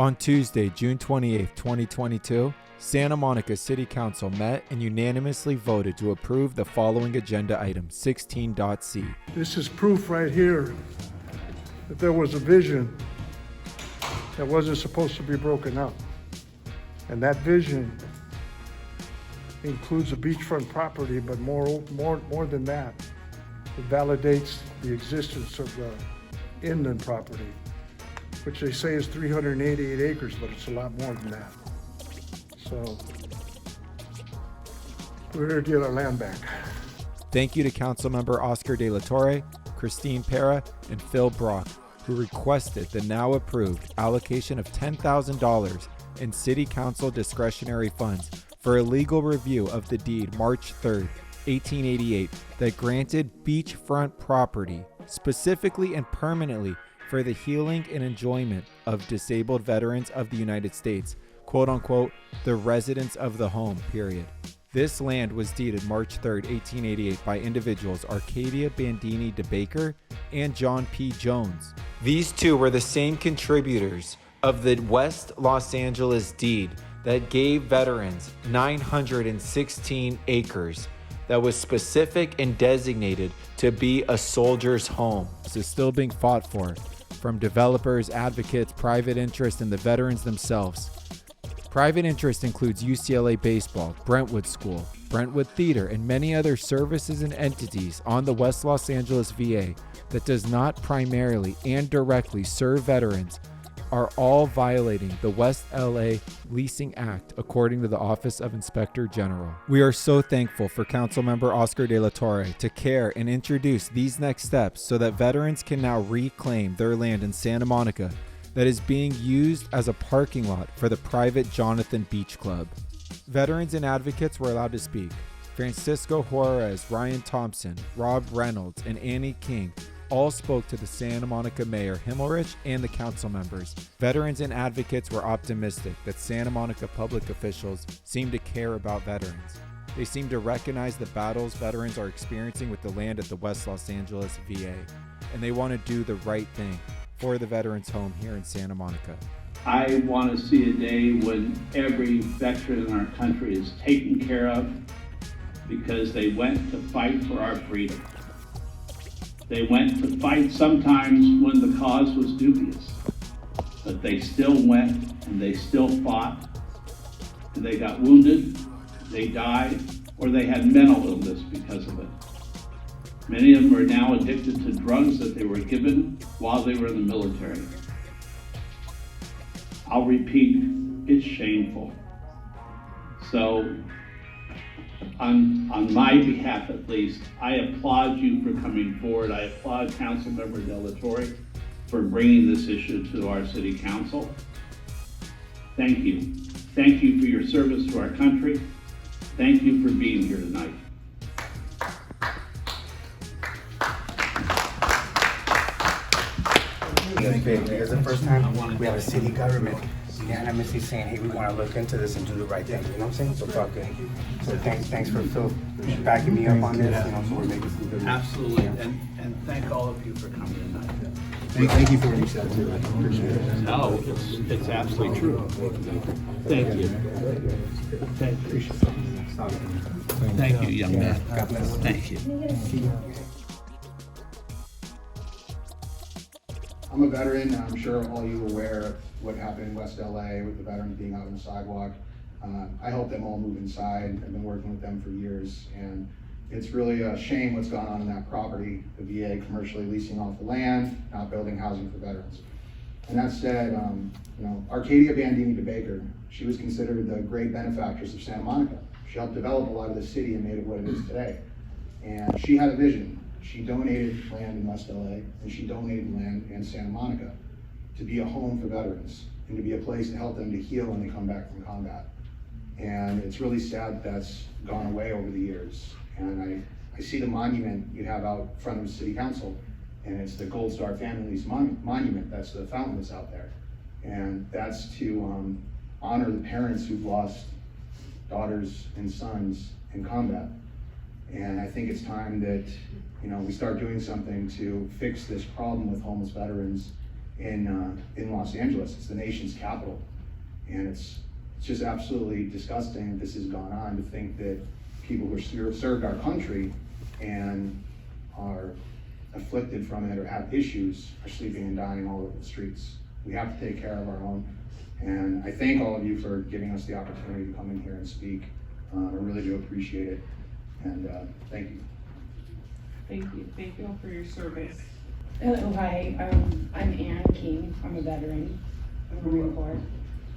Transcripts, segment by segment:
On Tuesday, June 28, 2022, Santa Monica City Council met and unanimously voted to approve the following agenda item, 16.c. This is proof right here that there was a vision that wasn't supposed to be broken up. And that vision includes a beachfront property, but more than that, it validates the existence of the inland property, which they say is 388 acres, but it's a lot more than that. So we're here to get our land back. Thank you to Councilmember Oscar De La Torre, Christine Parra, and Phil Brock, who requested the now approved allocation of $10,000 in City Council discretionary funds for a legal review of the deed March 3rd, 1888, that granted beachfront property specifically and permanently for the healing and enjoyment of disabled veterans of the United States, quote unquote, the residents of the home, period. This land was deeded March 3rd, 1888 by individuals Arcadia Bandini DeBaker and John P. Jones. These two were the same contributors of the West Los Angeles deed that gave veterans 916 acres that was specific and designated to be a soldier's home. This is still being fought for from developers, advocates, private interest, and the veterans themselves. Private interest includes UCLA Baseball, Brentwood School, Brentwood Theater, and many other services and entities on the West Los Angeles VA that does not primarily and directly serve veterans are all violating the West LA Leasing Act, according to the Office of Inspector General. We are so thankful for Councilmember Oscar De La Torre to care and introduce these next steps so that veterans can now reclaim their land in Santa Monica that is being used as a parking lot for the private Jonathan Beach Club. Veterans and advocates were allowed to speak. Francisco Juarez, Ryan Thompson, Rob Reynolds, and Annie King all spoke to the Santa Monica Mayor Himmelrich and the council members. Veterans and advocates were optimistic that Santa Monica public officials seem to care about veterans. They seem to recognize the battles veterans are experiencing with the land at the West Los Angeles VA, and they want to do the right thing for the veterans' home here in Santa Monica. I want to see a day when every veteran in our country is taken care of because they went to fight for our freedom. They went to fight sometimes when the cause was dubious, but they still went and they still fought, and they got wounded, they died, or they had mental illness because of it. Many of them are now addicted to drugs that they were given while they were in the military. I'll repeat, it's shameful. So, on my behalf at least, I applaud you for coming forward. I applaud Councilmember De La Torre for bringing this issue to our City Council. Thank you. Thank you for your service to our country. Thank you for being here tonight. It's the first time we have a city government unanimously saying, hey, we want to look into this and do the right thing. You know what I'm saying? So it's all good. So thanks for Phil backing me up on this. You know, so we're making some good. Absolutely, and thank all of you for coming tonight. Thank you for reaching out to us. I appreciate it. No, it's absolutely true. Thank you. Thank you. Thank you, young man. God bless. Thank you. I'm a veteran. I'm sure all you are aware of what happened in West LA with the veterans being out on the sidewalk. I helped them all move inside. I've been working with them for years, and it's really a shame what's gone on in that property. The VA commercially leasing off the land, not building housing for veterans. And that said, Arcadia Bandini DeBaker, she was considered the great benefactress of Santa Monica. She helped develop a lot of the city and made it what it is today. And she had a vision. She donated land in West LA, and she donated land in Santa Monica to be a home for veterans and to be a place to help them to heal when they come back from combat. And it's really sad that that's gone away over the years. And I see the monument you have out front of the City Council, and it's the Gold Star Families Monument. That's the fountain that's out there. And that's to honor the parents who've lost daughters and sons in combat. And I think it's time that we start doing something to fix this problem with homeless veterans in Los Angeles. It's the nation's capital. And it's just absolutely disgusting this has gone on, to think that people who served our country and are afflicted from it or have issues are sleeping and dying all over the streets. We have to take care of our own. And I thank all of you for giving us the opportunity to come in here and speak. I really do appreciate it. And thank you. Thank you all for your service. Hello, hi, I'm Ann King, I'm a veteran of the Marine Corps.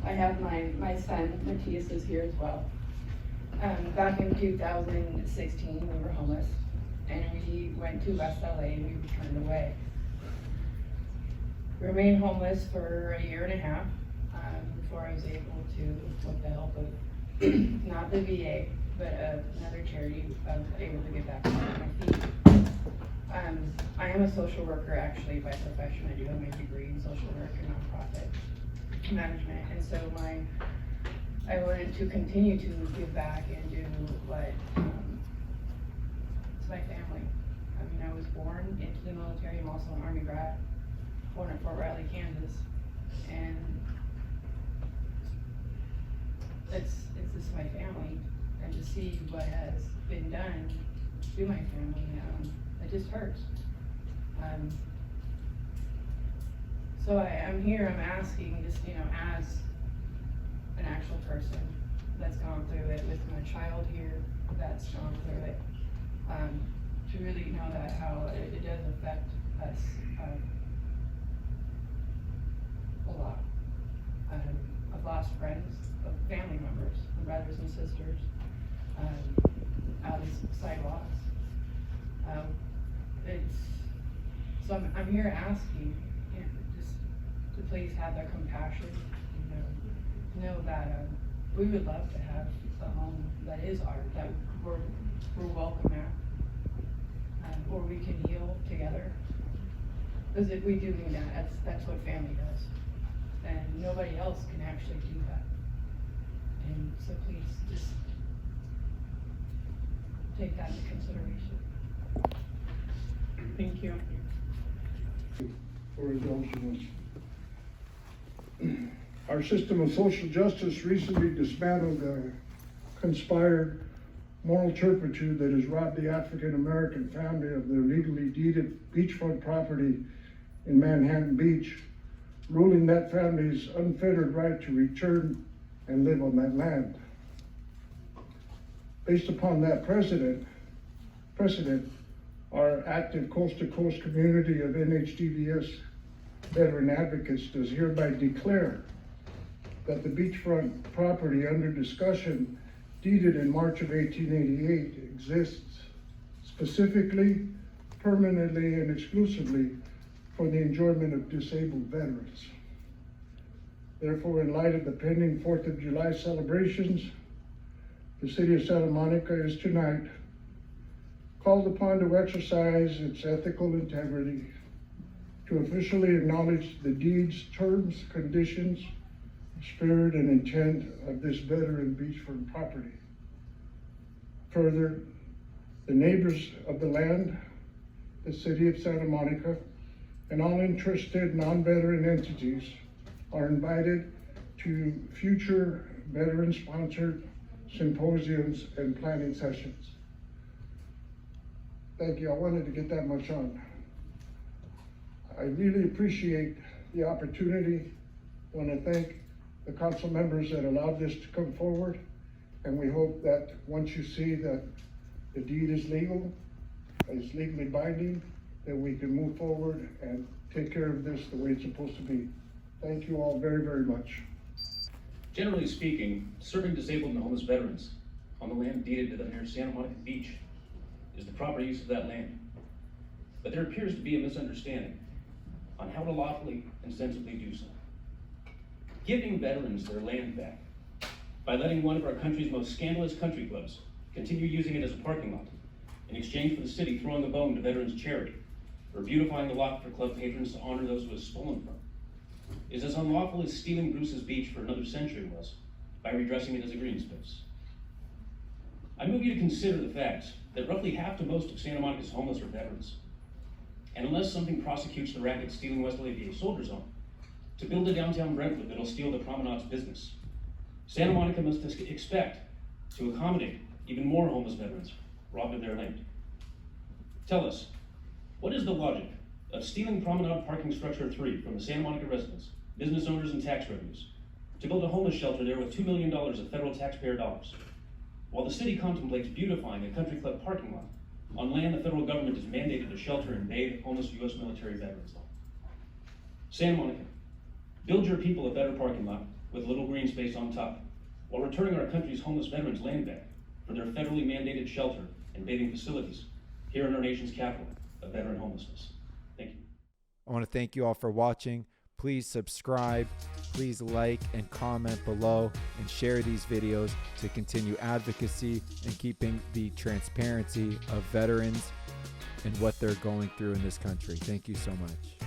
I have my son, Matthias, is here as well. Back in 2016, we were homeless, and we went to West LA and we returned away. We remained homeless for a year and a half, before I was able to, with the help of, not the VA, but another charity, I was able to get back on my feet. I am a social worker actually by profession. I do have my degree in social work and nonprofit management, and so I wanted to continue to give back and do what to my family. I mean, I was born into the military. I'm also an Army grad, born at Fort Riley, Kansas, and it's just my family, and to see what has been done to my family, it just hurts. So I'm here, I'm asking, just, as an actual person that's gone through it, with my child here that's gone through it, to really know that how it does affect us a lot. I've lost friends, family members, brothers and sisters, out of sidewalks. So I'm here asking, just to please have that compassion, know that we would love to have a home that is ours, that we're welcome at, or we can heal together. Because if we do need that, that's what family does, and nobody else can actually do that. And so please just take that into consideration. Thank you. For indulging us. Our system of social justice recently dismantled the conspired moral turpitude that has robbed the African-American family of their legally deeded beachfront property in Manhattan Beach, ruling that family's unfettered right to return and live on that land. Based upon that precedent, our active coast-to-coast community of NHDVS veteran advocates does hereby declare that the beachfront property under discussion, deeded in March of 1888, exists specifically, permanently, and exclusively for the enjoyment of disabled veterans. Therefore, in light of the pending 4th of July celebrations, the City of Santa Monica is tonight called upon to exercise its ethical integrity to officially acknowledge the deeds, terms, conditions, spirit, and intent of this veteran beachfront property. Further, the neighbors of the land, the City of Santa Monica, and all interested non-veteran entities are invited to future veteran-sponsored symposiums and planning sessions. Thank you. I wanted to get that much on. I really appreciate the opportunity. I want to thank the council members that allowed this to come forward, and we hope that once you see that the deed is legal, is legally binding, that we can move forward and take care of this the way it's supposed to be. Thank you all very, very much. Generally speaking, serving disabled and homeless veterans on the land deeded to them near Santa Monica Beach is the proper use of that land. But there appears to be a misunderstanding on how to lawfully and sensibly do so. Giving veterans their land back by letting one of our country's most scandalous country clubs continue using it as a parking lot in exchange for the city throwing a bone to veterans charity or beautifying the lot for club patrons to honor those it was stolen from is as unlawful as stealing Bruce's Beach for another century was by redressing it as a green space. I move you to consider the fact that roughly half to most of Santa Monica's homeless are veterans. And unless something prosecutes the racket stealing West LA VA Soldier Zone, to build a downtown Brentwood that'll steal the promenade's business. Santa Monica must expect to accommodate even more homeless veterans robbed of their land. Tell us, what is the logic of stealing Promenade Parking Structure 3 from the Santa Monica residents, business owners, and tax revenues to build a homeless shelter there with $2 million of federal taxpayer dollars, while the city contemplates beautifying a country club parking lot on land the federal government has mandated to shelter and bathe homeless U.S. military veterans on? Santa Monica, build your people a better parking lot with little green space on top, while returning our country's homeless veterans land back for their federally mandated shelter and bathing facilities here in our nation's capital of veteran homelessness. Thank you. I want to thank you all for watching. Please subscribe, please like and comment below, and share these videos to continue advocacy and keeping the transparency of veterans and what they're going through in this country. Thank you so much.